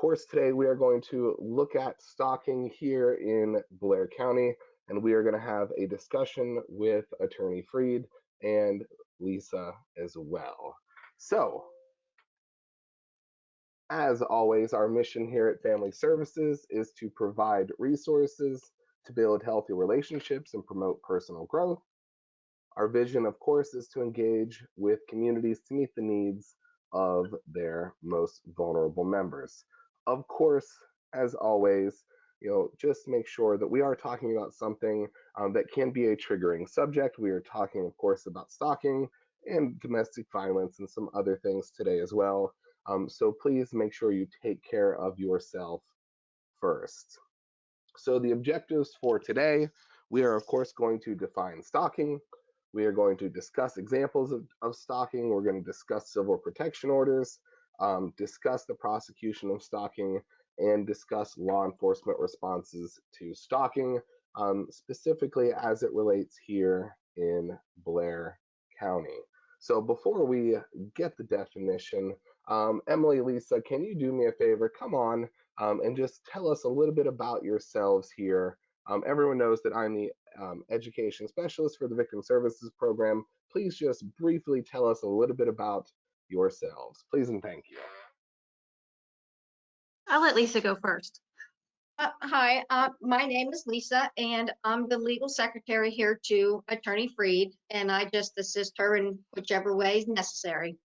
course, today we are going to look at stalking here in Blair County, and we are going to have a discussion with Attorney Freed and Lisa as well. So, as always, our mission here at Family Services is to provide resources to build healthy relationships and promote personal growth. Our vision, of course, is to engage with communities to meet the needs of their most vulnerable members. Of course, as always, just make sure that we are talking about something that can be a triggering subject. We are talking, of course, about stalking and domestic violence and some other things today as well. So please make sure you take care of yourself first. So the objectives for today, we are of course going to define stalking. We are going to discuss examples of stalking. We're going to discuss civil protection orders, discuss the prosecution of stalking, and discuss law enforcement responses to stalking, specifically as it relates here in Blair County. So before we get the definition, Emily, Lisa, can you do me a favor? Come on and just tell us a little bit about yourselves here. Everyone knows that I'm the education specialist for the Victim Services Program. Please just briefly tell us a little bit about yourselves. Please and thank you. I'll let Lisa go first. Hi, my name is Lisa, and I'm the legal secretary here to Attorney Freed, and I just assist her in whichever way is necessary.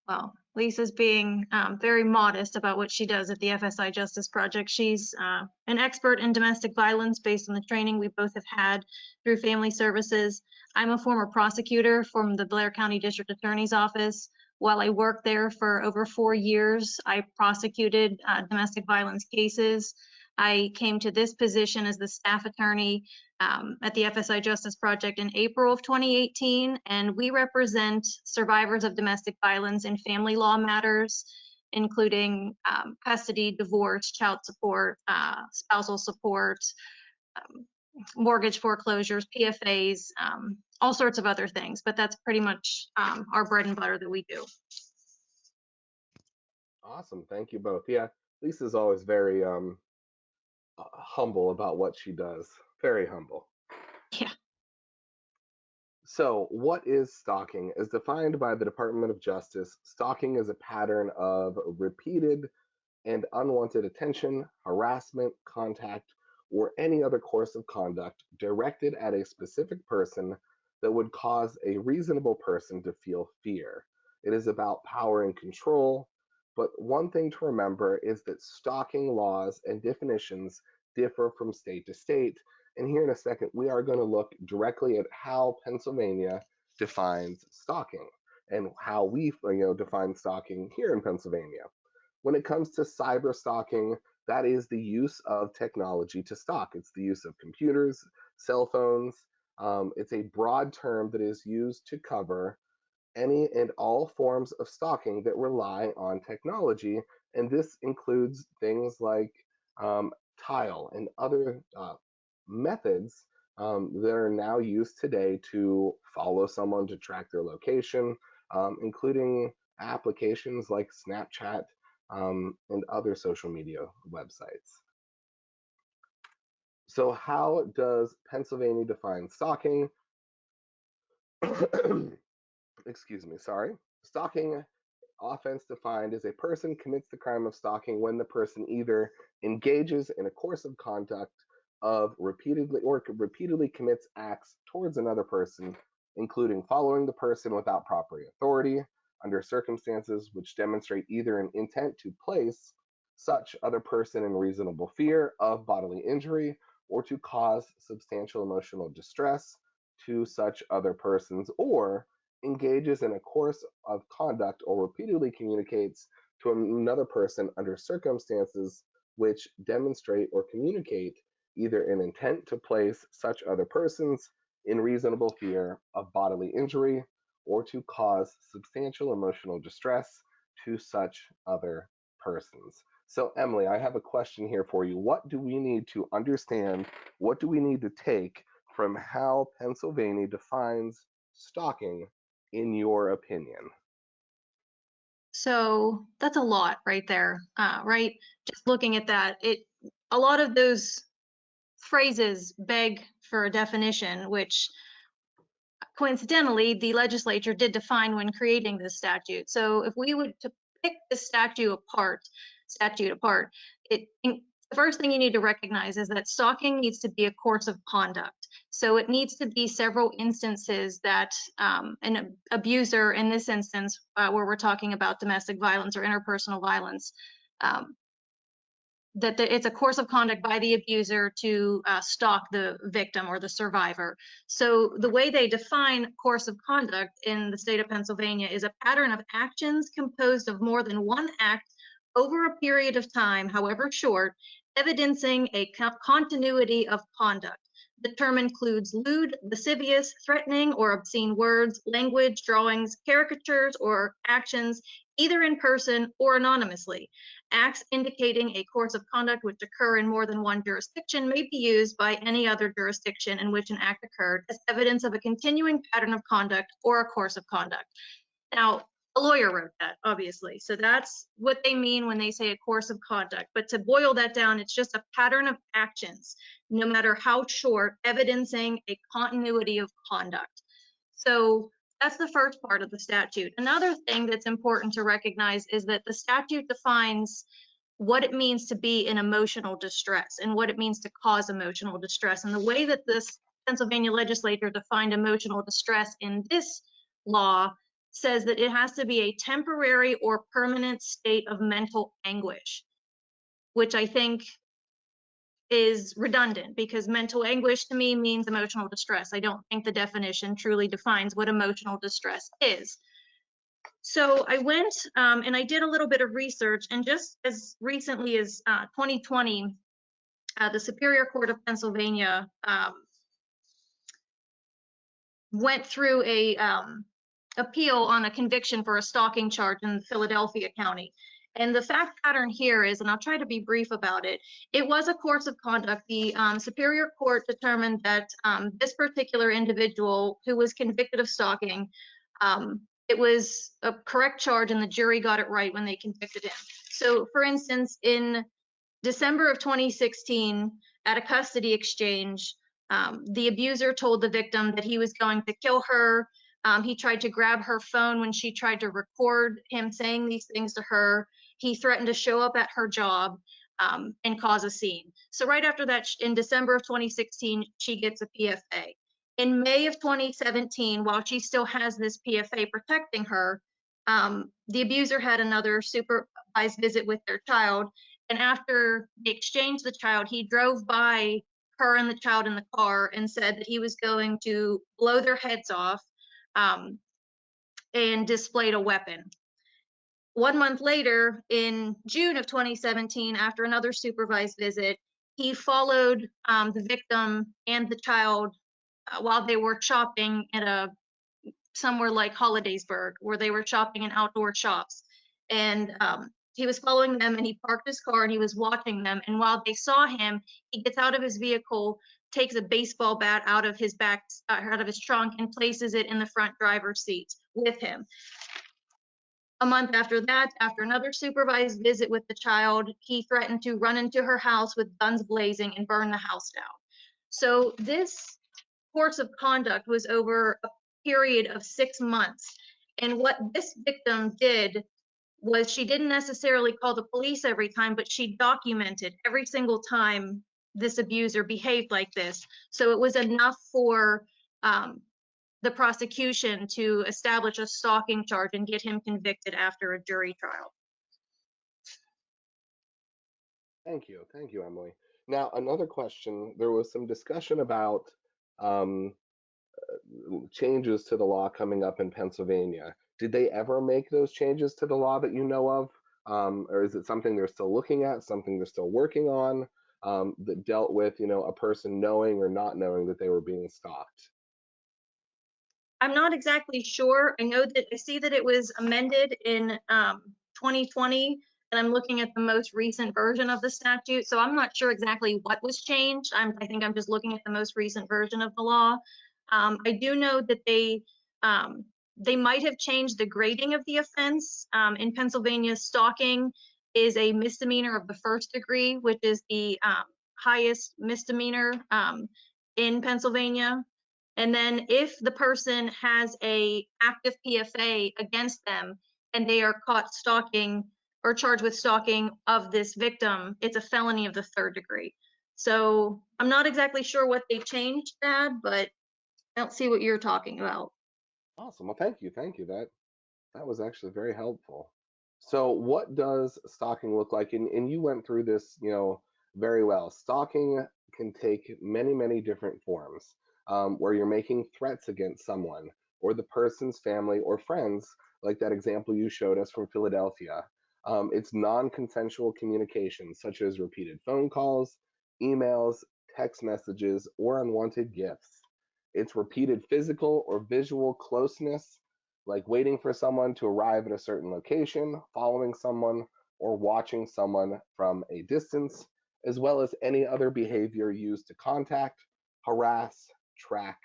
Well, Lisa's being very modest about what she does at the FSI Justice Project. She's an expert in domestic violence based on the training we both have had through Family Services. I'm a former prosecutor from the Blair County District Attorney's Office. While I worked there for over 4 years, I prosecuted domestic violence cases. I came to this position as the staff attorney at the FSI Justice Project in April of 2018, and we represent survivors of domestic violence in family law matters, including custody, divorce, child support, spousal support, mortgage foreclosures, PFAs, all sorts of other things, but that's pretty much our bread and butter that we do. Awesome, thank you both. Yeah, Lisa's always very humble about what she does. Very humble. Yeah. So, what is stalking? As defined by the Department of Justice, stalking is a pattern of repeated and unwanted attention, harassment, contact, or any other course of conduct directed at a specific person that would cause a reasonable person to feel fear. It is about power and control, but one thing to remember is that stalking laws and definitions differ from state to state. And here in a second, we are going to look directly at how Pennsylvania defines stalking and how we define stalking here in Pennsylvania. When it comes to cyber stalking, that is the use of technology to stalk. It's the use of computers, cell phones. It's a broad term that is used to cover any and all forms of stalking that rely on technology, and this includes things like tile and other methods that are now used today to follow someone, to track their location, including applications like Snapchat and other social media websites. So how does Pennsylvania define stalking? Excuse me, sorry. Stalking offense defined as a person commits the crime of stalking when the person either engages in a course of conduct of repeatedly commits acts towards another person, including following the person without proper authority, under circumstances which demonstrate either an intent to place such other person in reasonable fear of bodily injury or to cause substantial emotional distress to such other persons, or engages in a course of conduct or repeatedly communicates to another person under circumstances which demonstrate or communicate either an intent to place such other persons in reasonable fear of bodily injury or to cause substantial emotional distress to such other persons. So, Emily, I have a question here for you. What do we need to understand? What do we need to take from how Pennsylvania defines stalking, in your opinion? So that's a lot right there, right? Just looking at that, a lot of those phrases beg for a definition, which coincidentally the legislature did define when creating this statute. So if we were to pick the statute apart, the first thing you need to recognize is that stalking needs to be a course of conduct. So it needs to be several instances that an abuser, in this instance, where we're talking about domestic violence or interpersonal violence, that it's a course of conduct by the abuser to stalk the victim or the survivor. So the way they define course of conduct in the state of Pennsylvania is a pattern of actions composed of more than one act over a period of time, however short, evidencing a continuity of conduct. The term includes lewd, lascivious, threatening, or obscene words, language, drawings, caricatures, or actions, either in person or anonymously. Acts indicating a course of conduct which occur in more than one jurisdiction may be used by any other jurisdiction in which an act occurred as evidence of a continuing pattern of conduct or a course of conduct. Now, a lawyer wrote that, obviously. So that's what they mean when they say a course of conduct. But to boil that down, it's just a pattern of actions, no matter how short, evidencing a continuity of conduct. So that's the first part of the statute. Another thing that's important to recognize is that the statute defines what it means to be in emotional distress and what it means to cause emotional distress. And the way that this Pennsylvania legislature defined emotional distress in this law says that it has to be a temporary or permanent state of mental anguish, which I think is redundant because mental anguish to me means emotional distress. I don't think the definition truly defines what emotional distress is. So I went and I did a little bit of research, and just as recently as 2020, the Superior Court of Pennsylvania went through a appeal on a conviction for a stalking charge in Philadelphia County. And the fact pattern here is, and I'll try to be brief about it, it was a course of conduct. The Superior Court determined that this particular individual who was convicted of stalking, it was a correct charge and the jury got it right when they convicted him. So for instance, in December of 2016, at a custody exchange, the abuser told the victim that he was going to kill her. He tried to grab her phone when she tried to record him saying these things to her. He threatened to show up at her job and cause a scene. So right after that, in December of 2016, she gets a PFA. In May of 2017, while she still has this PFA protecting her, the abuser had another supervised visit with their child. And after they exchanged the child, he drove by her and the child in the car and said that he was going to blow their heads off and displayed a weapon. 1 month later, in June of 2017, after another supervised visit, he followed the victim and the child while they were shopping at somewhere like Hollidaysburg, where they were shopping in outdoor shops. And he was following them, and he parked his car and he was watching them. And while they saw him, he gets out of his vehicle, takes a baseball bat out of his trunk and places it in the front driver's seat with him. A month after that, after another supervised visit with the child, he threatened to run into her house with guns blazing and burn the house down. So this course of conduct was over a period of 6 months. And what this victim did was she didn't necessarily call the police every time, but she documented every single time this abuser behaved like this. So it was enough for the prosecution to establish a stalking charge and get him convicted after a jury trial. Thank you, Emily. Now, another question, there was some discussion about changes to the law coming up in Pennsylvania. Did they ever make those changes to the law that you know of? Or is it something they're still looking at, something they're still working on, that dealt with, a person knowing or not knowing that they were being stalked? I'm not exactly sure. I see that it was amended in 2020, and I'm looking at the most recent version of the statute. So I'm not sure exactly what was changed. I think I'm just looking at the most recent version of the law. I do know that they They might have changed the grading of the offense. In Pennsylvania, stalking is a misdemeanor of the first degree, which is the highest misdemeanor in Pennsylvania. And then if the person has a active PFA against them and they are caught stalking or charged with stalking of this victim, it's a felony of the third degree. So I'm not exactly sure what they changed, Dad, but I don't see what you're talking about. Awesome. Well, thank you. Thank you. That was actually very helpful. So, what does stalking look like? And you went through this, very well. Stalking can take many, many different forms, where you're making threats against someone or the person's family or friends, like that example you showed us from Philadelphia. It's non-consensual communication, such as repeated phone calls, emails, text messages, or unwanted gifts. It's repeated physical or visual closeness, like waiting for someone to arrive at a certain location, following someone, or watching someone from a distance, as well as any other behavior used to contact, harass, track,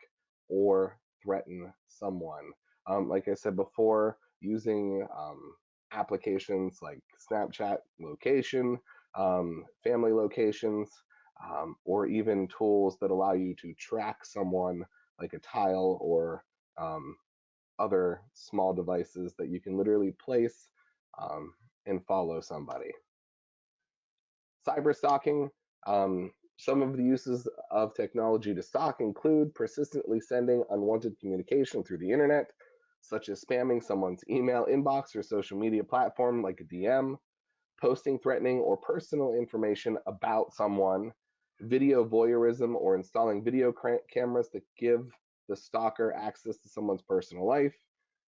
or threaten someone. Like I said before, using applications like Snapchat location, family locations, or even tools that allow you to track someone like a tile or other small devices that you can literally place and follow somebody. Cyber stalking. Some of the uses of technology to stalk include persistently sending unwanted communication through the internet, such as spamming someone's email inbox or social media platform like a DM, posting threatening or personal information about someone, video voyeurism or installing video cameras that give the stalker access to someone's personal life,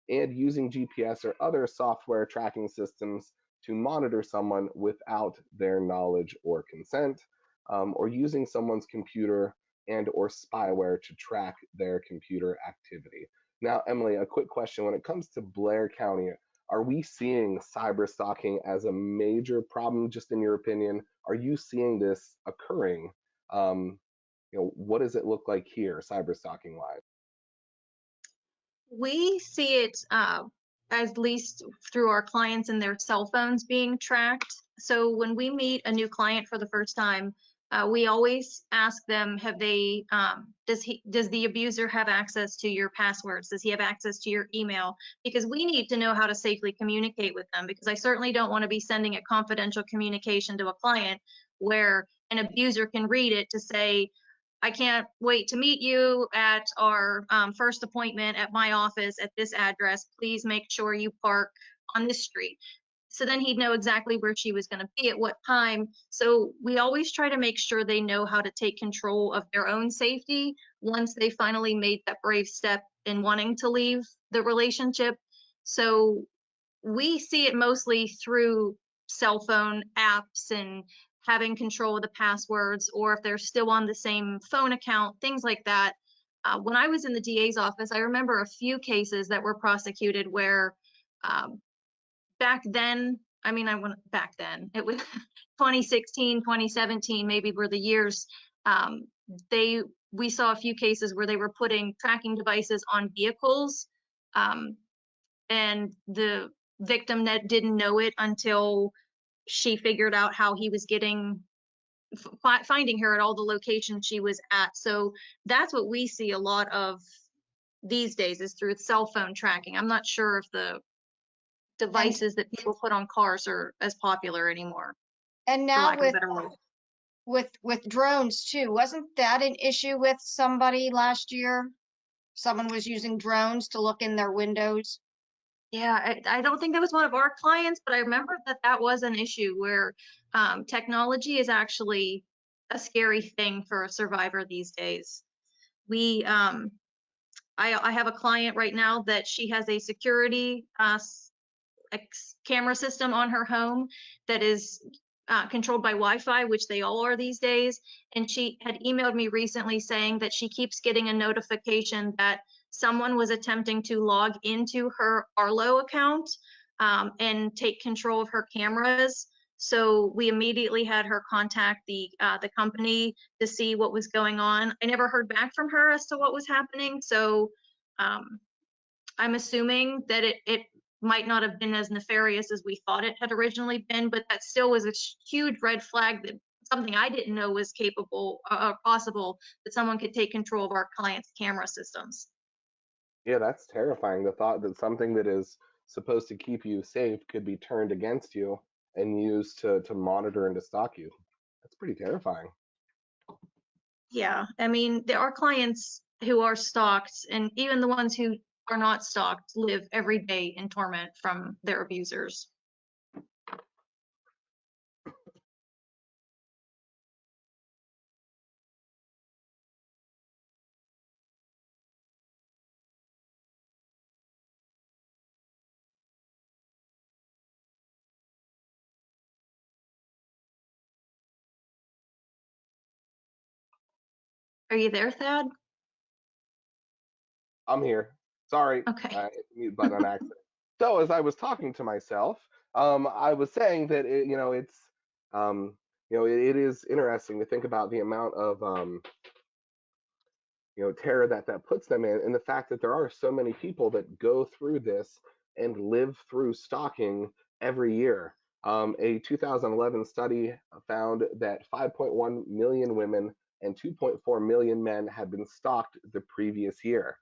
and using GPS or other software tracking systems to monitor someone without their knowledge or consent, or using someone's computer and or spyware to track their computer activity. Now, Emily, a quick question. When it comes to Blair County, are we seeing cyber stalking as a major problem, just in your opinion? Are you seeing this occurring? What does it look like here, cyber stalking wise? We see it at least through our clients and their cell phones being tracked. So when we meet a new client for the first time, we always ask them, does the abuser have access to your passwords? Does he have access to your email? Because we need to know how to safely communicate with them, because I certainly don't want to be sending a confidential communication to a client where an abuser can read it to say, I can't wait to meet you at our first appointment at my office at this address. Please make sure you park on this street. So then he'd know exactly where she was going to be at what time. So we always try to make sure they know how to take control of their own safety once they finally made that brave step in wanting to leave the relationship. So we see it mostly through cell phone apps and having control of the passwords, or if they're still on the same phone account, things like that. When I was in the DA's office, I remember a few cases that were prosecuted where back then, it was 2016, 2017, maybe were the years, we saw a few cases where they were putting tracking devices on vehicles, and the victim didn't know it until she figured out how he was finding her at all the locations she was at. So that's what we see a lot of these days, is through cell phone tracking. I'm not sure if the devices that people put on cars are as popular anymore. And now with drones too, wasn't that an issue with somebody last year? Someone was using drones to look in their windows. Yeah, I don't think that was one of our clients, but I remember that was an issue where technology is actually a scary thing for a survivor these days. I have a client right now that she has a security camera system on her home that is controlled by Wi-Fi, which they all are these days. And she had emailed me recently saying that she keeps getting a notification that someone was attempting to log into her Arlo account and take control of her cameras. So we immediately had her contact the company to see what was going on. I never heard back from her as to what was happening. So I'm assuming that it might not have been as nefarious as we thought it had originally been, but that still was a huge red flag, that something I didn't know was capable or possible, that someone could take control of our clients' camera systems. Yeah, that's terrifying. The thought that something that is supposed to keep you safe could be turned against you and used to monitor and to stalk you. That's pretty terrifying. Yeah, I mean, there are clients who are stalked, and even the ones who are not stalked live every day in torment from their abusers. Are you there, Thad? I'm here. Sorry, Okay. I hit the mute button on accident. So as I was talking to myself, I was saying that it is interesting to think about the amount of terror that puts them in, and the fact that there are so many people that go through this and live through stalking every year. A 2011 study found that 5.1 million women and 2.4 million men had been stalked the previous year.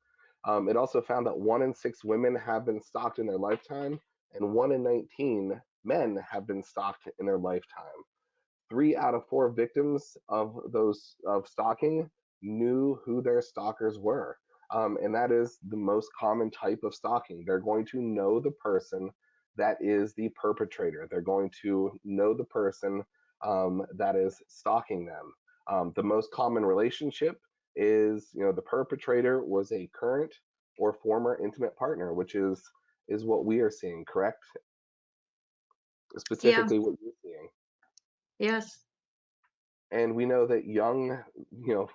It also found that 1 in 6 women have been stalked in their lifetime, and 1 in 19 men have been stalked in their lifetime. 3 out of 4 victims of stalking knew who their stalkers were. And that is the most common type of stalking. They're going to know the person that is the perpetrator. They're going to know the person that is stalking them. The most common relationship is, the perpetrator was a current or former intimate partner, which is what we are seeing, correct? Yeah. Specifically what you're seeing. Yes. And we know that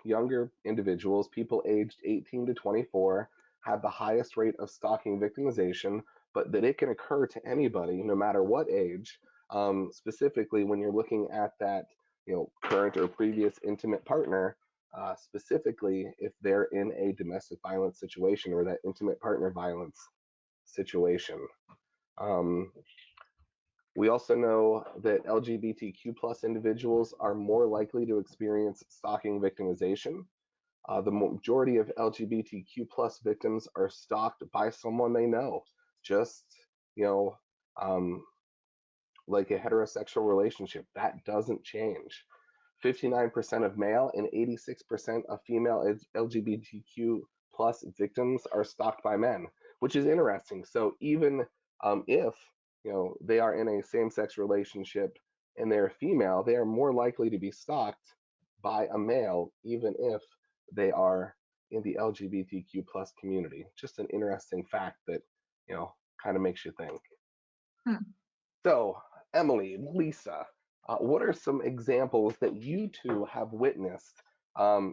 younger individuals, people aged 18 to 24, have the highest rate of stalking victimization, but that it can occur to anybody, no matter what age. Specifically, when you're looking at that, current or previous intimate partner, specifically if they're in a domestic violence situation or that intimate partner violence situation. We also know that LGBTQ plus individuals are more likely to experience stalking victimization. The majority of LGBTQ plus victims are stalked by someone they know, just, you know, um, like a heterosexual relationship. That doesn't change. 59% of male and 86% of female LGBTQ plus victims are stalked by men, which is interesting. So even if they are in a same-sex relationship and they're female, they are more likely to be stalked by a male, even if they are in the LGBTQ plus community. Just an interesting fact that kind of makes you think. So, Emily, Lisa, what are some examples that you two have witnessed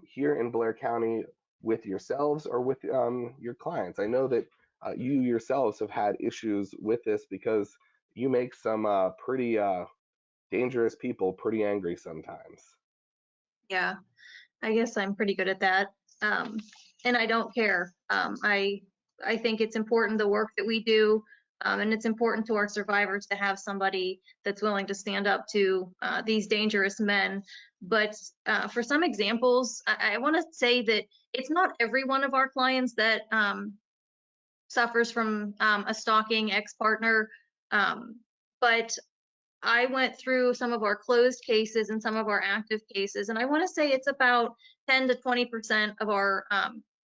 here in Blair County with yourselves or with your clients? I know that you yourselves have had issues with this because you make some pretty dangerous people pretty angry sometimes. Yeah, I guess I'm pretty good at that. And I don't care. I think it's important, the work that we do, and it's important to our survivors to have somebody that's willing to stand up to these dangerous men. But for some examples, I want to say that it's not every one of our clients that suffers from a stalking ex-partner, but I went through some of our closed cases and some of our active cases, and I want to say it's about 10 to 20% of our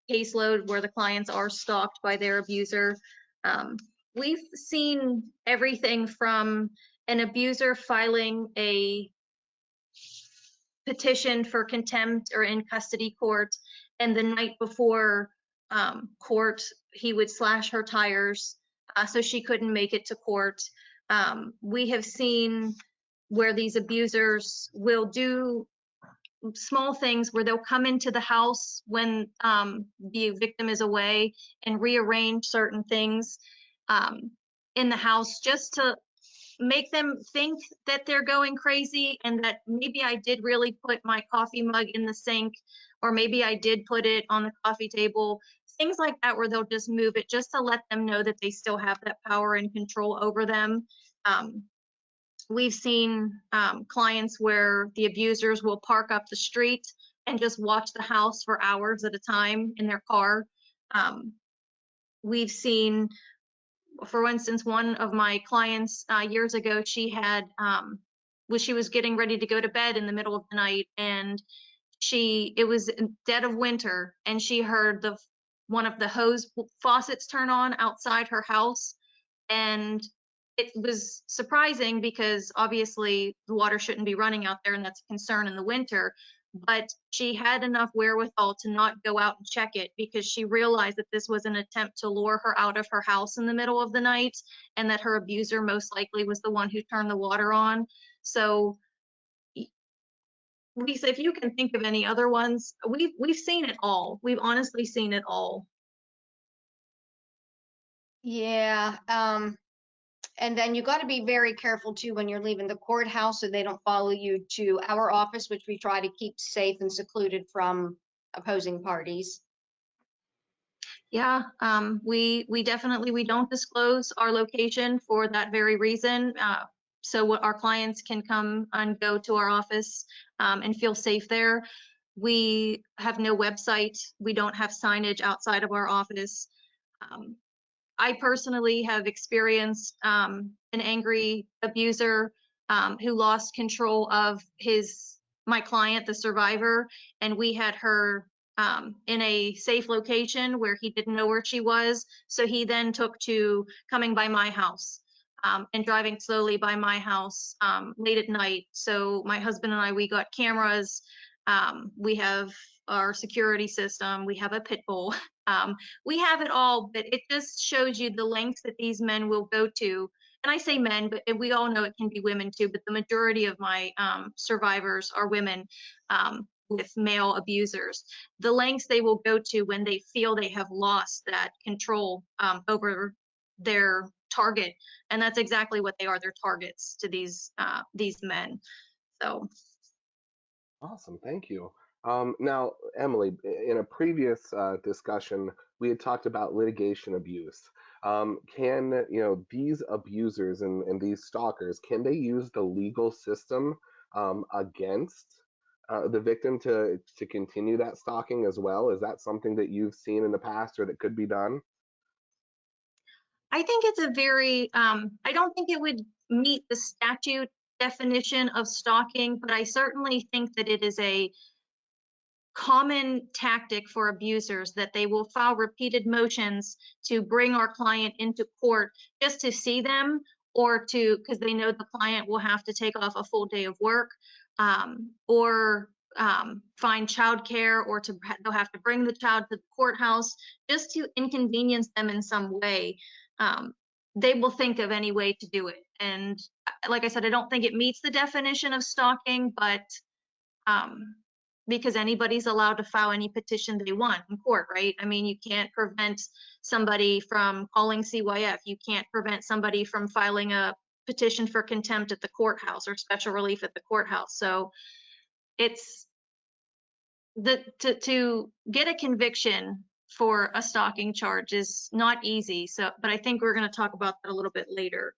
caseload where the clients are stalked by their abuser. We've seen everything from an abuser filing a petition for contempt or in custody court, and the night before court, he would slash her tires so she couldn't make it to court. We have seen where these abusers will do small things where they'll come into the house when the victim is away and rearrange certain things in the house just to make them think that they're going crazy and that maybe I did really put my coffee mug in the sink, or maybe I did put it on the coffee table things like that, where they'll just move it just to let them know that they still have that power and control over them. We've seen clients where the abusers will park up the street and just watch the house for hours at a time in their car. We've seen, for instance, one of my clients years ago, she had, she was getting ready to go to bed in the middle of the night, and it was dead of winter, and she heard one of the hose faucets turn on outside her house. And it was surprising because obviously the water shouldn't be running out there, and that's a concern in the winter. But she had enough wherewithal to not go out and check it, because she realized that this was an attempt to lure her out of her house in the middle of the night, and that her abuser most likely was the one who turned the water on. So Lisa, if you can think of any other ones, we've seen it all. We've honestly seen it all. Yeah. And then you got to be very careful too when you're leaving the courthouse, so they don't follow you to our office, which we try to keep safe and secluded from opposing parties. Yeah, we definitely, we don't disclose our location for that very reason. So what our clients can come and go to our office and feel safe there. We have no website. We don't have signage outside of our office. I personally have experienced an angry abuser who lost control of my client, the survivor, and we had her in a safe location where he didn't know where she was. So he then took to coming by my house and driving slowly by my house late at night. So my husband and I, we got cameras. We have our security system. We have a pit bull. We have it all, but it just shows you the lengths that these men will go to. And I say men, but we all know it can be women too, but the majority of my survivors are women with male abusers. The lengths they will go to when they feel they have lost that control over their target. And that's exactly what they are. They're targets to these men. So. Awesome, thank you. Now, Emily, in a previous discussion, we had talked about litigation abuse. Can these abusers and these stalkers, can they use the legal system against the victim to continue that stalking as well? Is that something that you've seen in the past or that could be done? I think it's a very, I don't think it would meet the statute definition of stalking, but I certainly think that it is a common tactic for abusers, that they will file repeated motions to bring our client into court just to see them, or because they know the client will have to take off a full day of work, or find childcare, or they'll have to bring the child to the courthouse just to inconvenience them in some way. They will think of any way to do it. And like I said, I don't think it meets the definition of stalking, but because anybody's allowed to file any petition they want in court, right? I mean, you can't prevent somebody from calling CYF. You can't prevent somebody from filing a petition for contempt at the courthouse or special relief at the courthouse. So it's to get a conviction for a stalking charge is not easy. So, but I think we're going to talk about that a little bit later.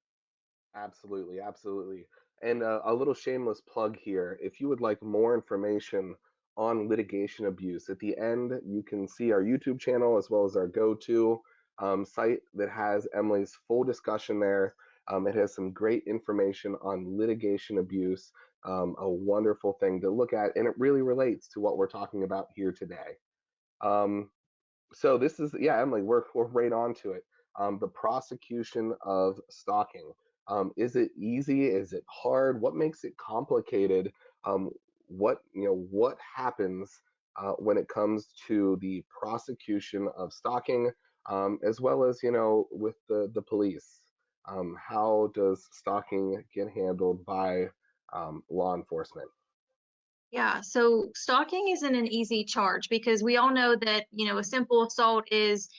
Absolutely, absolutely. And a little shameless plug here. If you would like more information on litigation abuse, at the end you can see our YouTube channel as well as our go-to site that has Emily's full discussion there. It has some great information on litigation abuse, a wonderful thing to look at, and it really relates to what we're talking about here today. So this is, yeah, Emily, we're right on to it. The prosecution of stalking. Is it easy? Is it hard? What makes it complicated? What happens when it comes to the prosecution of stalking, as well as with the police? How does stalking get handled by law enforcement? Yeah, so stalking isn't an easy charge, because we all know that, a simple assault is,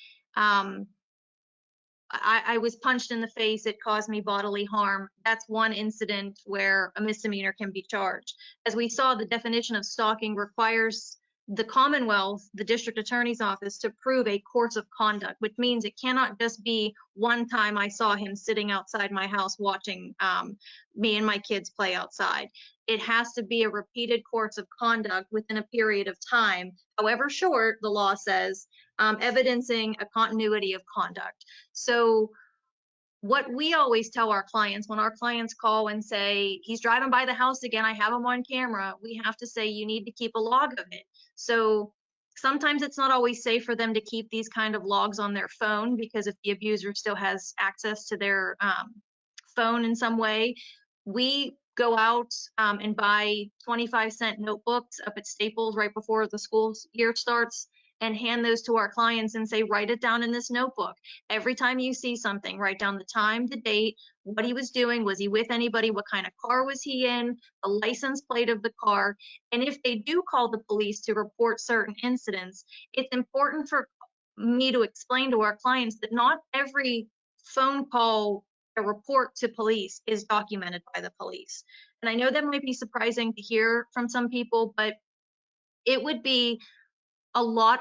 I was punched in the face, it caused me bodily harm. That's one incident where a misdemeanor can be charged. As we saw, the definition of stalking requires the Commonwealth, the district attorney's office, to prove a course of conduct, which means it cannot just be one time I saw him sitting outside my house watching me and my kids play outside. It has to be a repeated course of conduct within a period of time, however short, the law says, evidencing a continuity of conduct. So what we always tell our clients, when our clients call and say, he's driving by the house again, I have him on camera, we have to say, you need to keep a log of it. So sometimes it's not always safe for them to keep these kind of logs on their phone, because if the abuser still has access to their phone in some way, we go out and buy 25-cent notebooks up at Staples right before the school year starts, and hand those to our clients and say, write it down in this notebook. Every time you see something, write down the time, the date, what he was doing, was he with anybody, what kind of car was he in, the license plate of the car. And if they do call the police to report certain incidents, it's important for me to explain to our clients that not every phone call or report to police is documented by the police. And I know that might be surprising to hear from some people, but it would be a lot.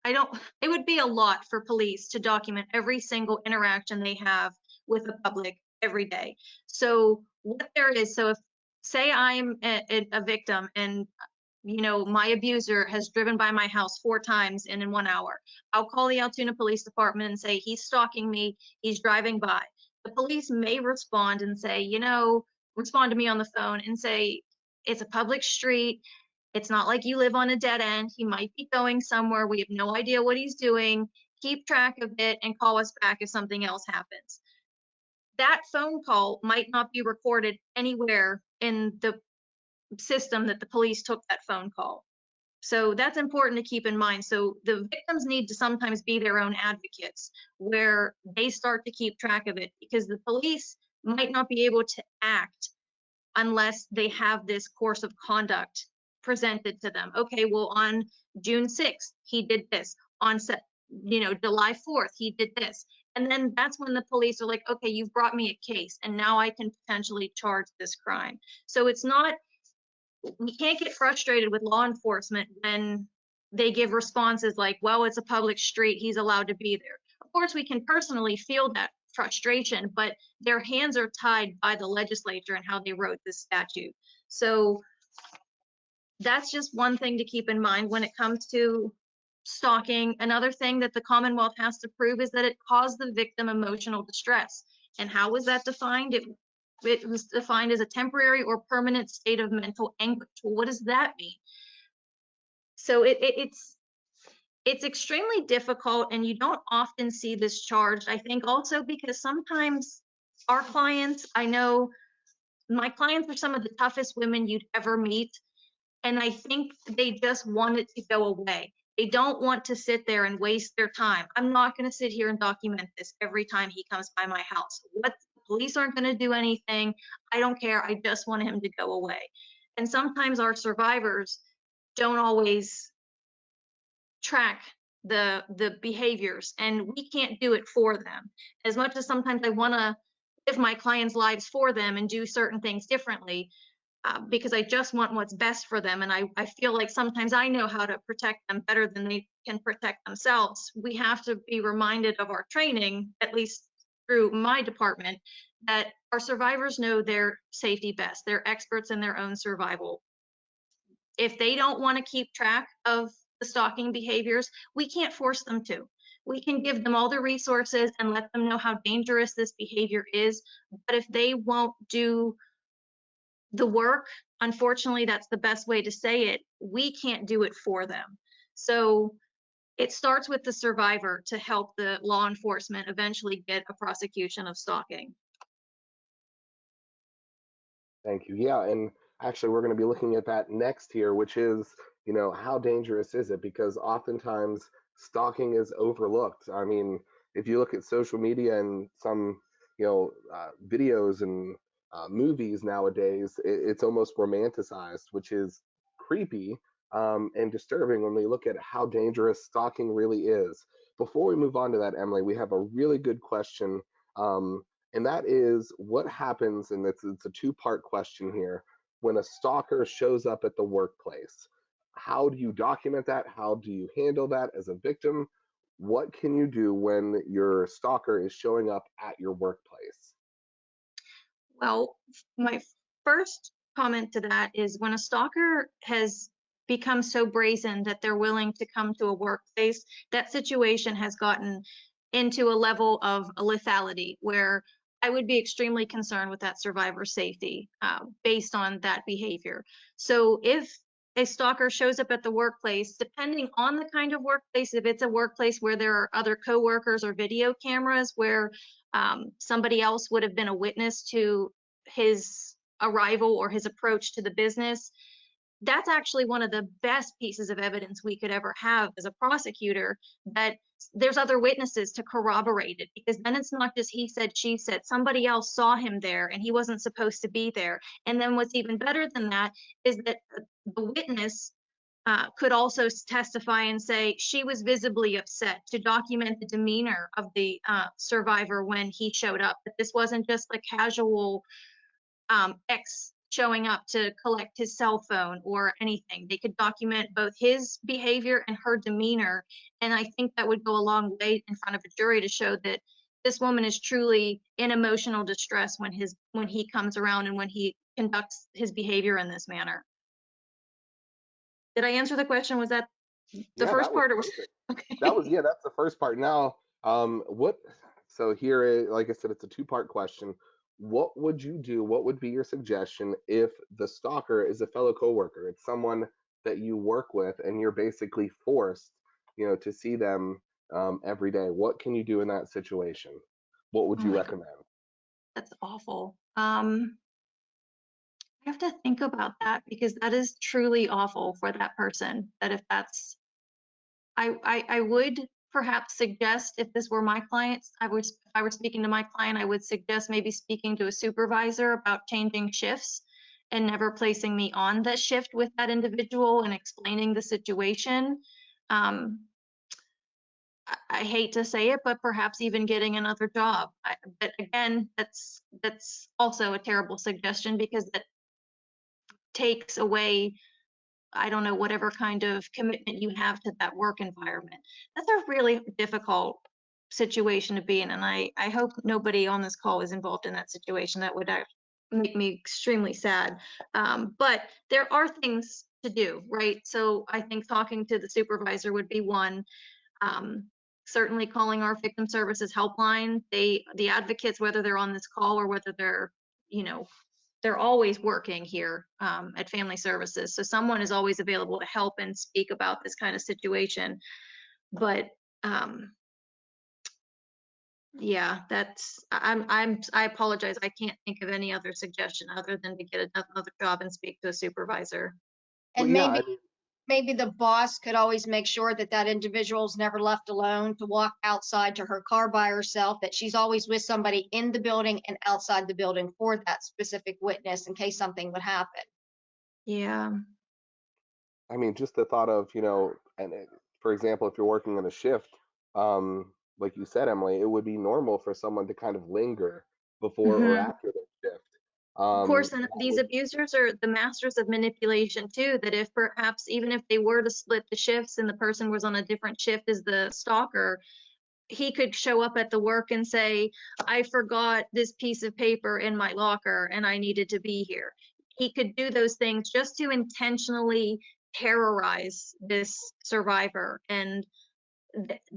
It would be a lot for police to document every single interaction they have with the public every day. So what there is, so if, say I'm a victim and my abuser has driven by my house 4 times in 1 hour, I'll call the Altoona Police Department and say, he's stalking me, he's driving by. The police may respond and say, respond to me on the phone and say, it's a public street, it's not like you live on a dead end. He might be going somewhere. We have no idea what he's doing. Keep track of it and call us back if something else happens. That phone call might not be recorded anywhere in the system that the police took that phone call. So that's important to keep in mind. So the victims need to sometimes be their own advocates, where they start to keep track of it, because the police might not be able to act unless they have this course of conduct presented to them. Okay, well, on June 6th, he did this. On July 4th, he did this. And then that's when the police are like, okay, you've brought me a case, and now I can potentially charge this crime. So it's not, we can't get frustrated with law enforcement when they give responses like, well, it's a public street, he's allowed to be there. Of course, we can personally feel that frustration, but their hands are tied by the legislature and how they wrote this statute. So that's just one thing to keep in mind when it comes to stalking. Another thing that the Commonwealth has to prove is that it caused the victim emotional distress. And how was that defined? It was defined as a temporary or permanent state of mental anguish. Well, what does that mean? So it's extremely difficult, and you don't often see this charged. I think also because sometimes our clients, I know my clients are some of the toughest women you'd ever meet. And I think they just want it to go away. They don't want to sit there and waste their time. I'm not going to sit here and document this every time he comes by my house. What, the police aren't going to do anything. I don't care. I just want him to go away. And sometimes our survivors don't always track the behaviors, and we can't do it for them. As much as sometimes I want to live my clients' lives for them and do certain things differently, because I just want what's best for them. And I feel like sometimes I know how to protect them better than they can protect themselves. We have to be reminded of our training, at least through my department, that our survivors know their safety best. They're experts in their own survival. If they don't want to keep track of the stalking behaviors, we can't force them to. We can give them all the resources and let them know how dangerous this behavior is. But if they won't do the work, unfortunately, that's the best way to say it, we can't do it for them. So it starts with the survivor to help the law enforcement eventually get a prosecution of stalking. Thank you. Yeah, and actually we're going to be looking at that next here, which is, how dangerous is it? Because oftentimes stalking is overlooked. I mean, if you look at social media and some, videos and movies nowadays, it's almost romanticized, which is creepy and disturbing when we look at how dangerous stalking really is. Before we move on to that, Emily, we have a really good question. And that is, what happens, and it's a two-part question here, when a stalker shows up at the workplace? how do you document that? How do you handle that as a victim? What can you do when your stalker is showing up at your workplace? Well, my first comment to that is when a stalker has become so brazen that they're willing to come to a workplace, that situation has gotten into a level of lethality where I would be extremely concerned with that survivor's safety based on that behavior. So if a stalker shows up at the workplace, depending on the kind of workplace, if it's a workplace where there are other coworkers or video cameras where somebody else would have been a witness to his arrival or his approach to the business, that's actually one of the best pieces of evidence we could ever have as a prosecutor, that there's other witnesses to corroborate it, because then it's not just he said, she said, somebody else saw him there and he wasn't supposed to be there. And then what's even better than that is that the witness could also testify and say she was visibly upset, to document the demeanor of the survivor when he showed up. That this wasn't just a casual ex showing up to collect his cell phone or anything. They could document both his behavior and her demeanor. And I think that would go a long way in front of a jury to show that this woman is truly in emotional distress when he comes around and when he conducts his behavior in this manner. Did I answer the question? Was that the Yeah, first that was part? Or was perfect. okay? Yeah, that's the first part. Now, what? So here, like I said, it's a two-part question. What would you do? What would be your suggestion if the stalker is a fellow coworker? It's someone that you work with, and you're basically forced, to see them every day. What can you do in that situation? What would Oh you my God, recommend? that's awful. I have to think about that, because that is truly awful for that person. That if that's, I would perhaps suggest, if this were my clients, if I were speaking to my client, I would suggest maybe speaking to a supervisor about changing shifts and never placing me on that shift with that individual and explaining the situation. Um, I hate to say it, but perhaps even getting another job. But again, that's also a terrible suggestion, because that takes away, I don't know, whatever kind of commitment you have to that work environment. That's a really difficult situation to be in, and I hope nobody on this call is involved in that situation. That would make me extremely sad. But there are things to do, right? So I think talking to the supervisor would be one. Um, Certainly calling our victim services helpline. The advocates, whether they're on this call or whether they're, you know, they're always working here at Family Services. So someone is always available to help and speak about this kind of situation. But yeah, I apologize. I can't think of any other suggestion other than to get another job and speak to a supervisor. Well, And yeah, maybe the boss could always make sure that that individual's never left alone to walk outside to her car by herself, that she's always with somebody in the building and outside the building for that specific witness in case something would happen. Yeah. just the thought of, for example, if you're working in a shift, like you said, Emily, it would be normal for someone to kind of linger before or Mhm. after the shift. Of course, and That these would, abusers are the masters of manipulation too, that if perhaps even if they were to split the shifts and the person was on a different shift as the stalker, he could show up at the work and say, I forgot this piece of paper in my locker and I needed to be here. He could do those things just to intentionally terrorize this survivor. And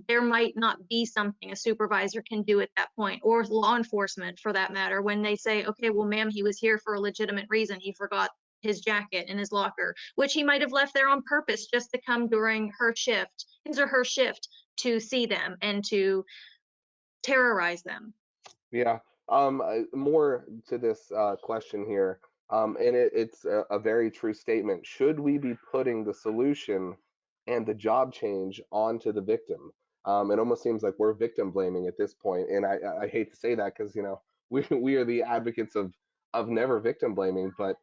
there might not be something a supervisor can do at that point, or law enforcement for that matter, when they say, okay, well, ma'am, he was here for a legitimate reason. He forgot his jacket in his locker, which he might have left there on purpose just to come during her shift, his or her shift, to see them and to terrorize them. yeah. More to this question here, and it's a very true statement. Should we be putting the solution and the job change onto the victim? It almost seems like we're victim blaming at this point, and I hate to say that because we are the advocates of never victim blaming, but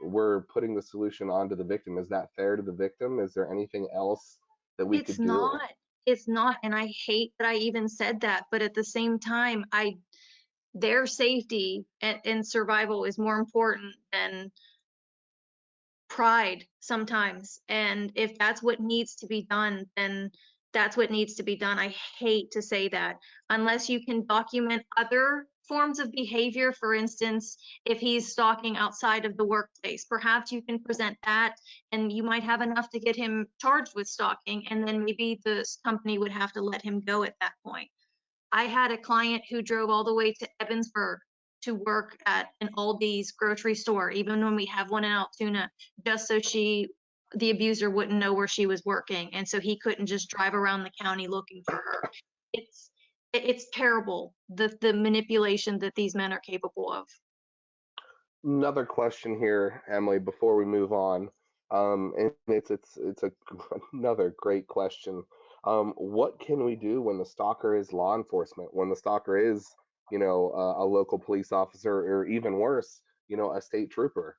we're putting the solution onto the victim. Is that fair to the victim? Is there anything else that we It's could do? not. It's not. And I hate that I even said that. But at the same time, their safety and survival is more important than pride sometimes. And if that's what needs to be done, then that's what needs to be done. I hate to say that. Unless you can document other forms of behavior, for instance, if he's stalking outside of the workplace, perhaps you can present that and you might have enough to get him charged with stalking, and then maybe the company would have to let him go at that point. I had a client who drove all the way to Evansburg to work at an Aldi's grocery store, even when we have one in Altoona, just so the abuser wouldn't know where she was working. And so he couldn't just drive around the county looking for her. It's terrible, the manipulation that these men are capable of. Another question here, Emily, before we move on, and another great question. What can we do when the stalker is law enforcement? When the stalker is, a local police officer, or even worse, a state trooper,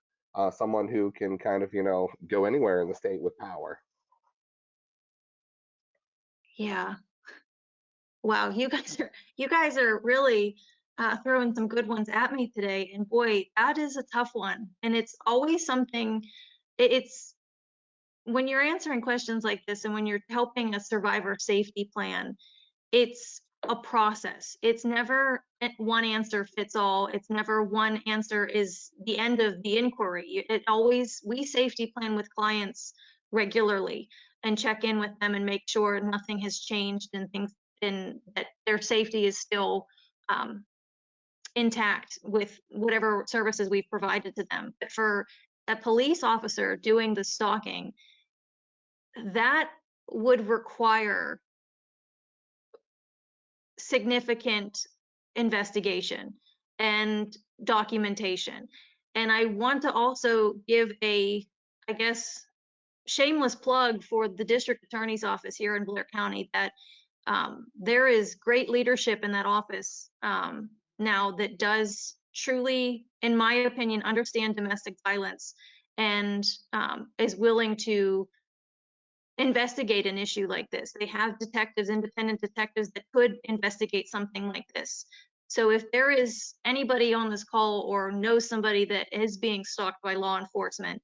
someone who can kind of, go anywhere in the state with power. Yeah. Wow, you guys are really throwing some good ones at me today. And boy, that is a tough one. And it's always something. It's when you're answering questions like this, and when you're helping a survivor safety plan, it's a process. It's never one answer fits all. It's never one answer is the end of the inquiry. We safety plan with clients regularly and check in with them and make sure nothing has changed and things, and that their safety is still intact with whatever services we've provided to them. But for a police officer doing the stalking, that would require significant investigation and documentation. And I want to also give I guess, shameless plug for the district attorney's office here in Blair County, that there is great leadership in that office now that does truly, in my opinion, understand domestic violence and is willing to investigate an issue like this. They have detectives, independent detectives, that could investigate something like this. So if there is anybody on this call or knows somebody that is being stalked by law enforcement,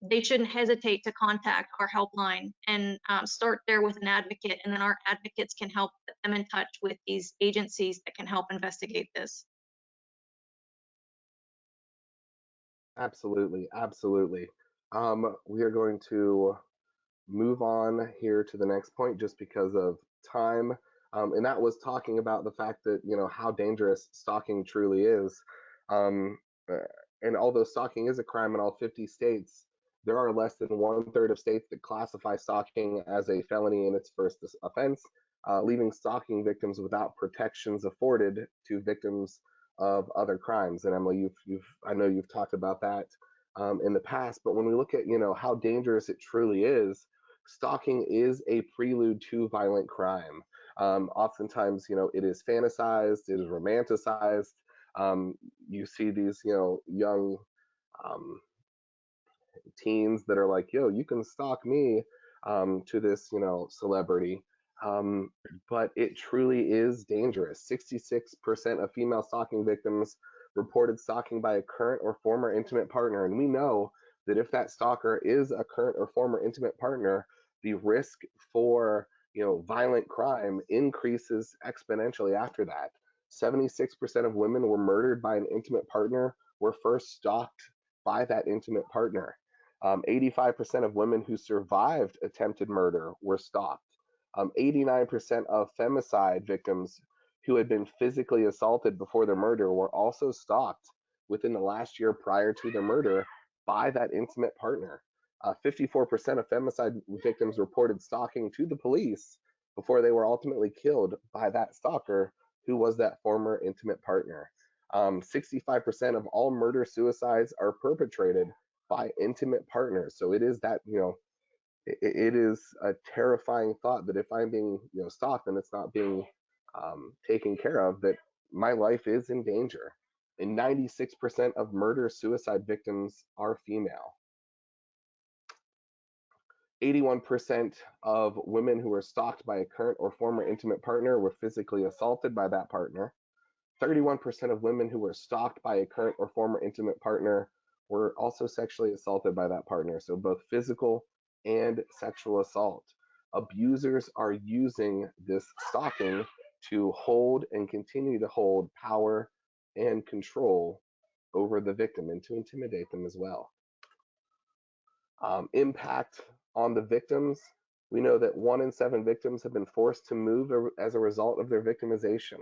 they shouldn't hesitate to contact our helpline and start there with an advocate, and then our advocates can help put them in touch with these agencies that can help investigate this. Absolutely, absolutely. We are going to move on here to the next point just because of time. And that was talking about the fact that, how dangerous stalking truly is. Um, uh, and although stalking is a crime in all 50 states, there are less than 1/3 of states that classify stalking as a felony in its first offense, leaving stalking victims without protections afforded to victims of other crimes. And Emily, I know you've talked about that in the past, but when we look at, how dangerous it truly is, stalking is a prelude to violent crime. Oftentimes, it is fantasized, it is romanticized. You see these, young um, teens that are like, yo, you can stalk me, to this, celebrity. Um, but it truly is dangerous. 66% of female stalking victims reported stalking by a current or former intimate partner. And we know that if that stalker is a current or former intimate partner, the risk for, violent crime increases exponentially after that. 76% of women were murdered by an intimate partner were first stalked by that intimate partner. 85% of women who survived attempted murder were stalked. 89% of femicide victims who had been physically assaulted before their murder were also stalked within the last year prior to their murder by that intimate partner. 54% of femicide victims reported stalking to the police before they were ultimately killed by that stalker who was that former intimate partner. 65% of all murder suicides are perpetrated by intimate partners. So it is that, it is a terrifying thought that if I'm being, stalked and it's not being taken care of, that my life is in danger. And 96% of murder suicide victims are female. 81% of women who were stalked by a current or former intimate partner were physically assaulted by that partner. 31% of women who were stalked by a current or former intimate partner were also sexually assaulted by that partner. So both physical and sexual assault. Abusers are using this stalking to hold and continue to hold power and control over the victim and to intimidate them as well. Impact on the victims. We know that 1 in 7 victims have been forced to move as a result of their victimization.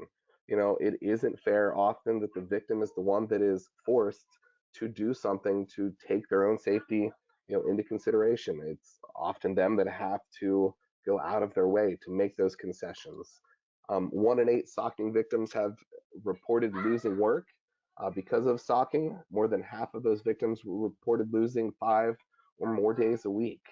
It isn't fair often that the victim is the one that is forced to do something to take their own safety, into consideration. It's often them that have to go out of their way to make those concessions. 1 in 8 stalking victims have reported losing work because of stalking. More than half of those victims reported losing 5 or more days a week,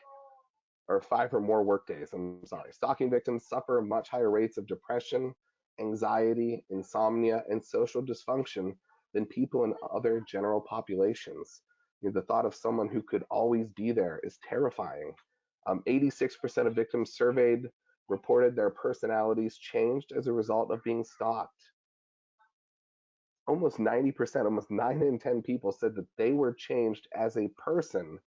or 5 or more work days. I'm sorry. Stalking victims suffer much higher rates of depression, anxiety, insomnia, and social dysfunction than people in other general populations. The thought of someone who could always be there is terrifying. 86% of victims surveyed reported their personalities changed as a result of being stalked. Almost 90%, almost 9 in 10 people said that they were changed as a person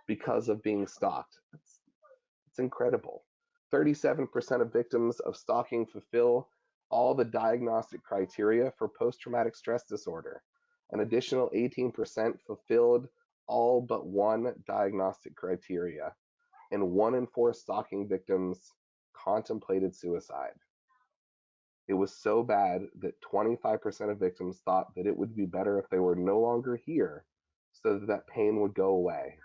because of being stalked. It's incredible. 37% of victims of stalking fulfill all the diagnostic criteria for post-traumatic stress disorder. An additional 18% fulfilled all but one diagnostic criteria, and 1 in 4 stalking victims contemplated suicide. It was so bad that 25% of victims thought that it would be better if they were no longer here so that pain would go away.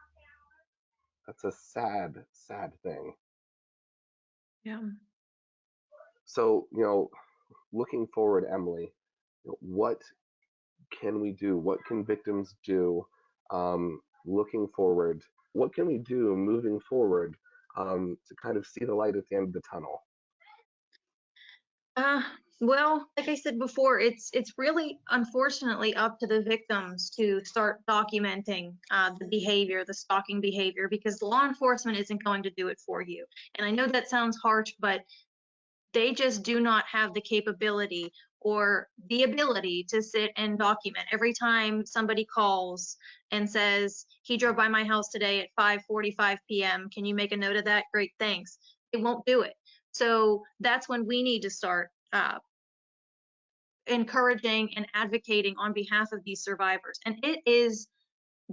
That's a sad, sad thing. Yeah. So, looking forward, Emily, what can we do? What can victims do looking forward? What can we do moving forward to kind of see the light at the end of the tunnel? Well, like I said before, it's really unfortunately up to the victims to start documenting the behavior, the stalking behavior, because law enforcement isn't going to do it for you. And I know that sounds harsh, but they just do not have the capability or the ability to sit and document. Every time somebody calls and says, he drove by my house today at 5:45 p.m., can you make a note of that? Great, thanks. They won't do it. So that's when we need to start encouraging and advocating on behalf of these survivors. And it is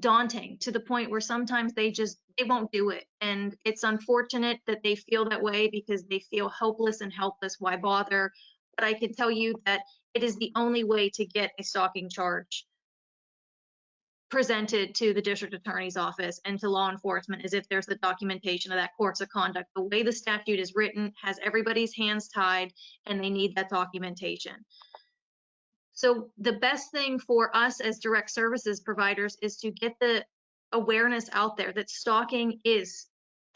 daunting to the point where sometimes they won't do it. And it's unfortunate that they feel that way because they feel hopeless and helpless. Why bother? But I can tell you that it is the only way to get a stalking charge presented to the district attorney's office and to law enforcement, is if there's the documentation of that course of conduct. The way the statute is written has everybody's hands tied, and they need that documentation. So the best thing for us as direct services providers is to get the awareness out there that stalking is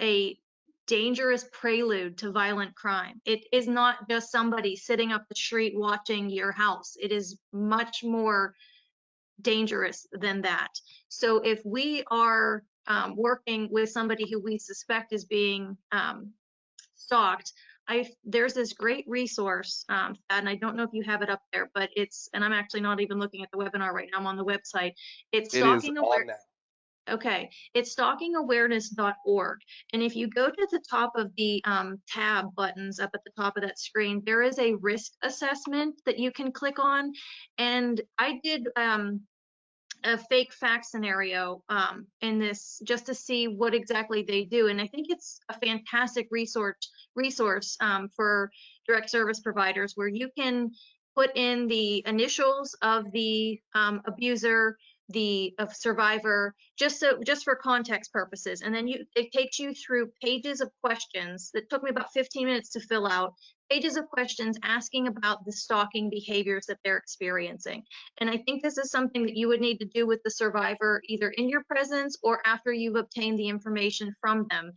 a dangerous prelude to violent crime. It is not just somebody sitting up the street watching your house. It is much more dangerous than that. So if we are working with somebody who we suspect is being stalked, there's this great resource, and I don't know if you have it up there, but and I'm actually not even looking at the webinar right now, I'm on the website. It's Stalking Awareness. Okay, it's stalkingawareness.org. And if you go to the top of the tab buttons up at the top of that screen, there is a risk assessment that you can click on. And I did a fake fact scenario in this just to see what exactly they do. And I think it's a fantastic resource for direct service providers, where you can put in the initials of the abuser, the survivor, just for context purposes. And then it takes you through pages of questions that took me about 15 minutes to fill out, pages of questions asking about the stalking behaviors that they're experiencing. And I think this is something that you would need to do with the survivor, either in your presence or after you've obtained the information from them.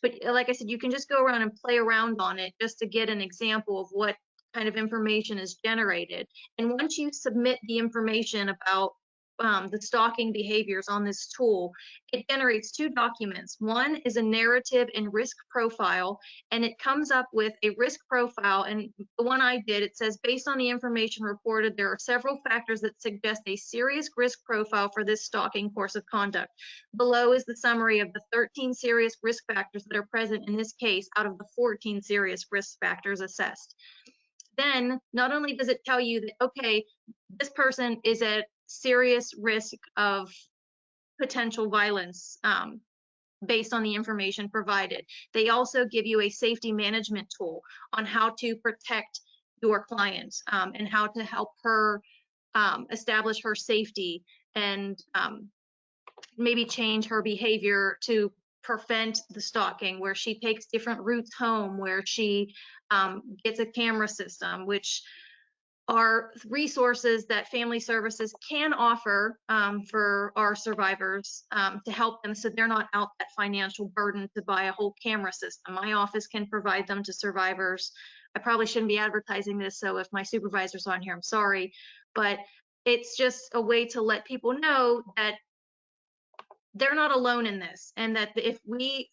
But like I said, you can just go around and play around on it just to get an example of what kind of information is generated. And once you submit the information about the stalking behaviors on this tool, it generates 2 documents. One is a narrative and risk profile, and it comes up with a risk profile. And the one I did, it says, based on the information reported, there are several factors that suggest a serious risk profile for this stalking course of conduct. Below is the summary of the 13 serious risk factors that are present in this case out of the 14 serious risk factors assessed. Then not only does it tell you that, okay, this person is at serious risk of potential violence based on the information provided, they also give you a safety management tool on how to protect your client and how to help her establish her safety and maybe change her behavior to prevent the stalking, where she takes different routes home, where she gets a camera system, which are resources that family services can offer for our survivors to help them, so they're not out that financial burden to buy a whole camera system. My office can provide them to survivors. I probably shouldn't be advertising this, so if my supervisor's on here, I'm sorry, but it's just a way to let people know that they're not alone in this, and that if we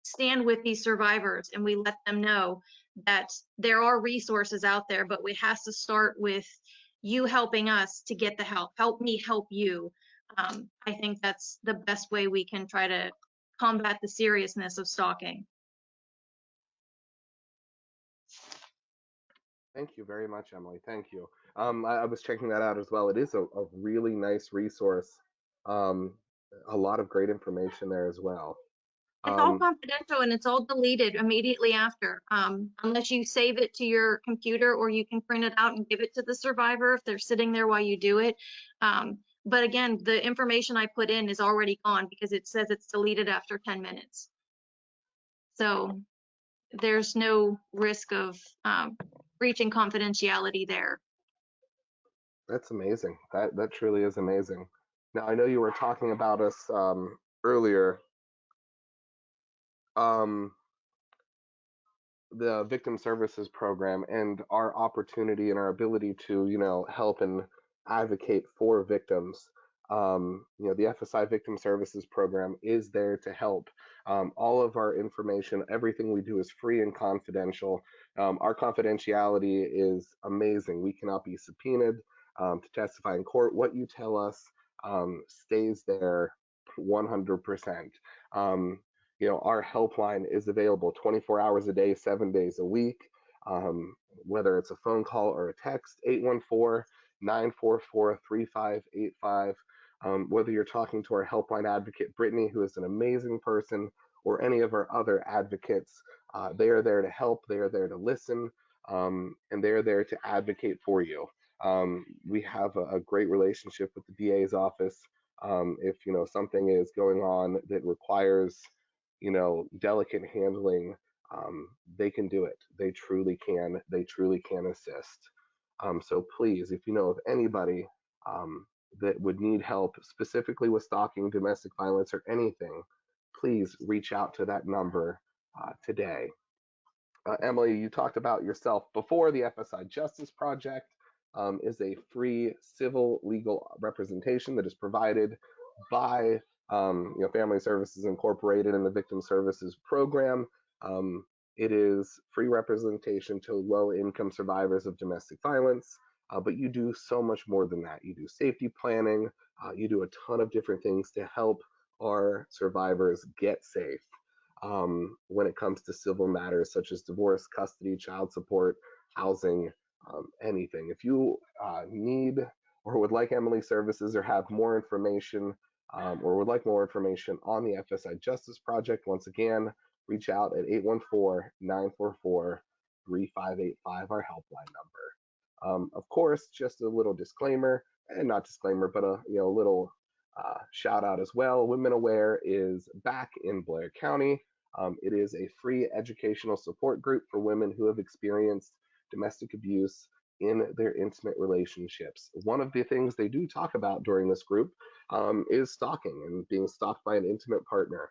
stand with these survivors and we let them know that there are resources out there, but it has to start with you helping us to get the help. Help me help you. I think that's the best way we can try to combat the seriousness of stalking. Thank you very much, Emily. Thank you. I was checking that out as well. It is a really nice resource. Um, a lot of great information there as well. It's all confidential and it's all deleted immediately after, unless you save it to your computer, or you can print it out and give it to the survivor if they're sitting there while you do it. But again, the information I put in is already gone because it says it's deleted after 10 minutes. So there's no risk of breaching confidentiality there. That's amazing. That truly is amazing. Now, I know you were talking about us earlier. The victim services program and our opportunity and our ability to, help and advocate for victims. The FSI Victim Services Program is there to help. All of our information, everything we do is free and confidential. Our confidentiality is amazing. We cannot be subpoenaed to testify in court. What you tell us stays there 100%. Our helpline is available 24 hours a day, 7 days a week, whether it's a phone call or a text, 814-944-3585. Whether you're talking to our helpline advocate, Brittany, who is an amazing person, or any of our other advocates, they are there to help, they are there to listen, and they are there to advocate for you. We have a great relationship with the DA's office. If something is going on that requires delicate handling, they can do it. They truly can. They truly can assist. So please, if you know of anybody that would need help specifically with stalking, domestic violence, or anything, please reach out to that number today. Emily, you talked about yourself before. The FSI Justice Project is a free civil legal representation that is provided by Family Services Incorporated and the Victim Services Program. It is free representation to low-income survivors of domestic violence, but you do so much more than that. You do safety planning. You do a ton of different things to help our survivors get safe when it comes to civil matters such as divorce, custody, child support, housing, anything. If you need or would like Emily services or have more information or would like more information on the FSI Justice Project, once again, reach out at 814-944-3585, our helpline number. Of course, just a little disclaimer, and not disclaimer, but a little shout out as well. Women Aware is back in Blair County. It is a free educational support group for women who have experienced domestic abuse in their intimate relationships. One of the things they do talk about during this group is stalking and being stalked by an intimate partner.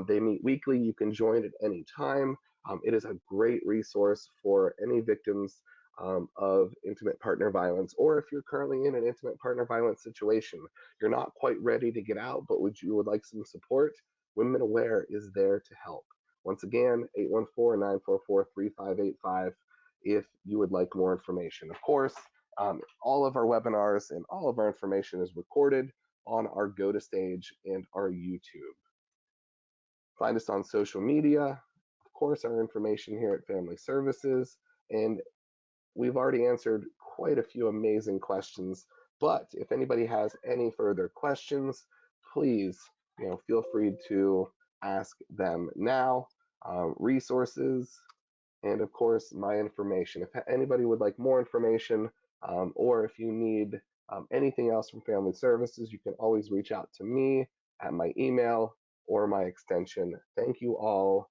They meet weekly. You can join at any time. It is a great resource for any victims of intimate partner violence, or if you're currently in an intimate partner violence situation, you're not quite ready to get out, but you would like some support, Women Aware is there to help. Once again, 814-944-3585 if you would like more information. Of course, all of our webinars and all of our information is recorded on our GoToStage and our YouTube. Find us on social media. Of course, our information here at Family Services, and we've already answered quite a few amazing questions, but if anybody has any further questions, please, feel free to ask them now. Resources, and of course, my information. If anybody would like more information, or if you need anything else from Family Services, you can always reach out to me at my email or my extension. Thank you all.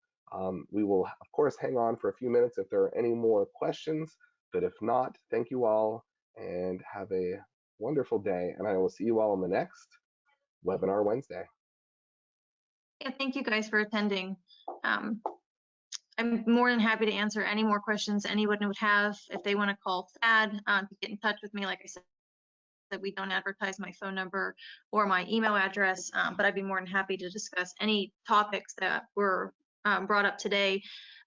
We will, of course, hang on for a few minutes if there are any more questions, but if not, thank you all and have a wonderful day, and I will see you all on the next Webinar Wednesday. Yeah, thank you guys for attending. I'm more than happy to answer any more questions anyone would have. If they want to call Thad to get in touch with me, like I said, that we don't advertise my phone number or my email address, but I'd be more than happy to discuss any topics that were brought up today.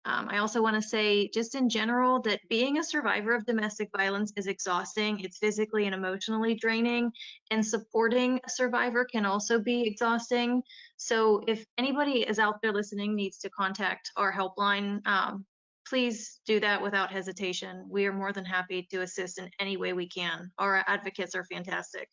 I also want to say, just in general, that being a survivor of domestic violence is exhausting. It's physically and emotionally draining, and supporting a survivor can also be exhausting. So if anybody is out there listening needs to contact our helpline, please do that without hesitation. We are more than happy to assist in any way we can. Our advocates are fantastic.